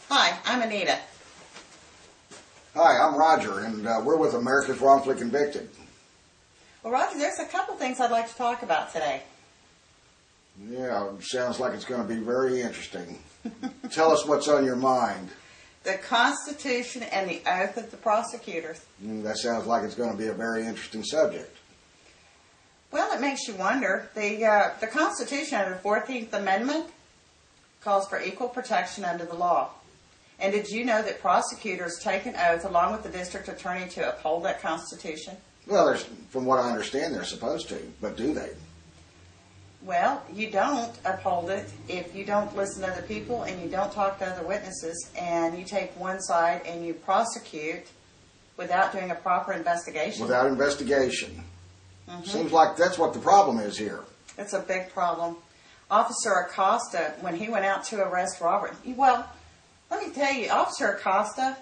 Hi, I'm Anita. Hi, I'm Roger, and we're with America's Wrongfully Convicted. Well, Roger, there's a couple things I'd like to talk about today. Yeah, sounds like it's going to be very interesting. Tell us what's on your mind. The Constitution and the oath of the prosecutors. That sounds like it's going to be a very interesting subject. Well, it makes you wonder. The Constitution under the 14th Amendment calls for equal protection under the law. And did you know that prosecutors take an oath along with the district attorney to uphold that Constitution? Well, from what I understand, they're supposed to, but do they? Well, you don't uphold it if you don't listen to other people and you don't talk to other witnesses and you take one side and you prosecute without doing a proper investigation. Without investigation. Seems like that's what the problem is here. It's a big problem. Officer Acosta, when he went out to arrest Robert, well, let me tell you, Officer Acosta,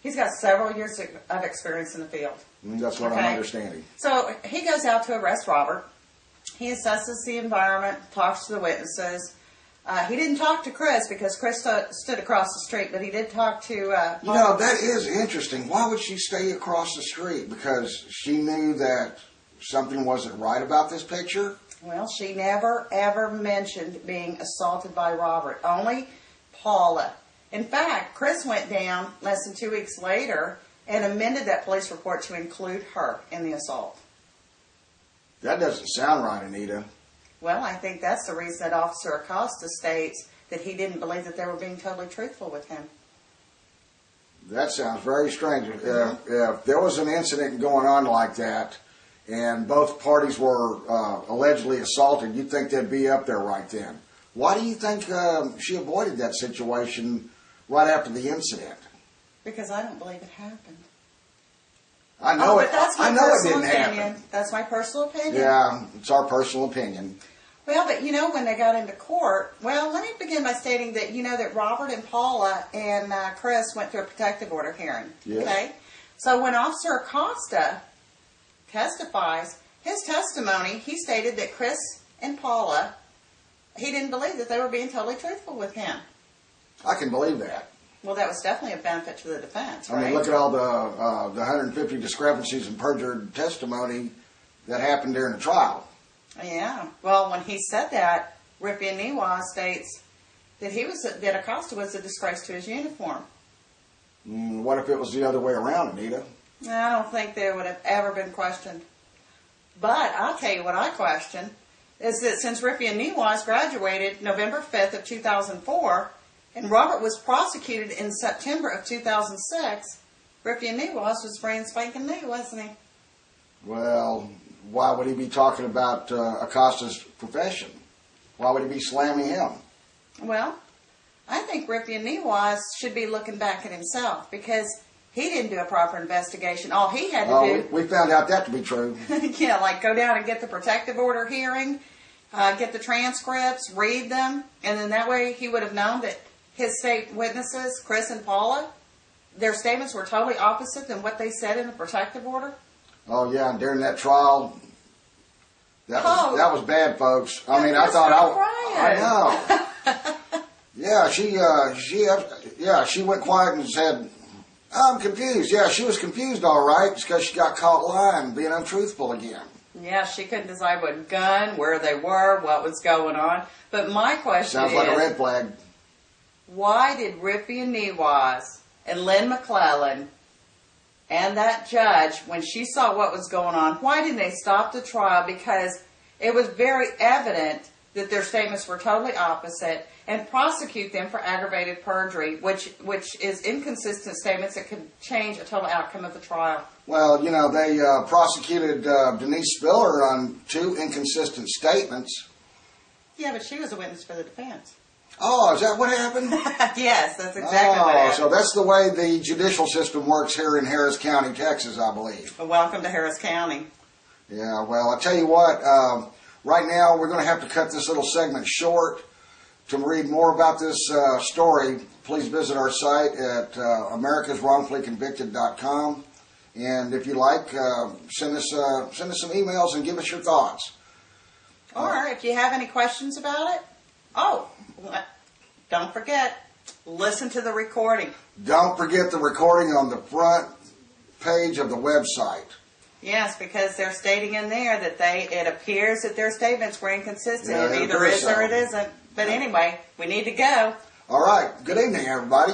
he's got several years of experience in the field. That's what I'm understanding. So he goes out to arrest Robert. He assesses the environment, talks to the witnesses. He didn't talk to Chris because Chris stood across the street, but he did talk to... You know, that is interesting. Why would she stay across the street? Because she knew that something wasn't right about this picture? Well, she never, ever mentioned being assaulted by Robert. Only Paula. In fact, Chris went down less than 2 weeks later and amended that police report to include her in the assault. That doesn't sound right, Anita. Well, I think that's the reason that Officer Acosta states that he didn't believe that they were being totally truthful with him. That sounds very strange. If there was an incident going on like that and both parties were allegedly assaulted, you'd think they'd be up there right then. Why do you think she avoided that situation right after the incident? Because I don't believe it happened. I know it. That's my I know it didn't opinion. happen. That's my personal opinion. Yeah, it's our personal opinion. Well, but you know, when they got into court, well, let me begin by stating that you know that Robert and Paula and Chris went through a protective order hearing. Yes. Okay? So when Officer Acosta testifies, his testimony, he stated that Chris and Paula, he didn't believe that they were being totally truthful with him. I can believe that. Well, that was definitely a benefit to the defense, right? I mean, look at all the 150 discrepancies in perjured testimony that happened during the trial. Yeah. Well, when he said that, Rippy Niwa states that that Acosta was a disgrace to his uniform. What if it was the other way around, Anita? I don't think there would have ever been questioned. But I'll tell you what I question is that since Rippy Niwa graduated November 5th of 2004, and Robert was prosecuted in September of 2006, Rippy Niwa was brand spanking new, wasn't he? Well, why would he be talking about Acosta's profession? Why would he be slamming him? Well, I think Rippy Niwa should be looking back at himself because he didn't do a proper investigation. All he had to do... We found out that to be true. Yeah, like go down and get the protective order hearing, get the transcripts, read them, and then that way he would have known that his state witnesses, Chris and Paula, their statements were totally opposite than what they said in the protective order. Oh, yeah, and during that trial, that was bad, folks. I mean, I thought I know. Yeah, she went quiet and said, I'm confused. Yeah, she was confused, all right, because she got caught lying, being untruthful again. Yeah, she couldn't decide what gun, where they were, what was going on. But my question Sounds like a red flag. Why did Rippy and Niwas and Lynn McClellan and that judge, when she saw what was going on, why didn't they stop the trial? Because it was very evident that their statements were totally opposite, and prosecute them for aggravated perjury, which is inconsistent statements that could change a total outcome of the trial. Well, you know, they prosecuted Denise Spiller on 2 inconsistent statements. Yeah, but she was a witness for the defense. Oh, is that what happened? Yes, that's exactly what happened. So that's the way the judicial system works here in Harris County, Texas, I believe. Well, welcome to Harris County. Yeah, well, I'll tell you what, right now we're going to have to cut this little segment short. To read more about this story, please visit our site at americaswrongfullyconvicted.com. And if you like, send us some emails and give us your thoughts. Or if you have any questions about it, don't forget, Listen to the recording. Don't forget the recording on the front page of the website. Yes, because they're stating in there that it appears that their statements were inconsistent. Yeah, it either is or it isn't. But anyway, we need to go. All right. Good evening, everybody.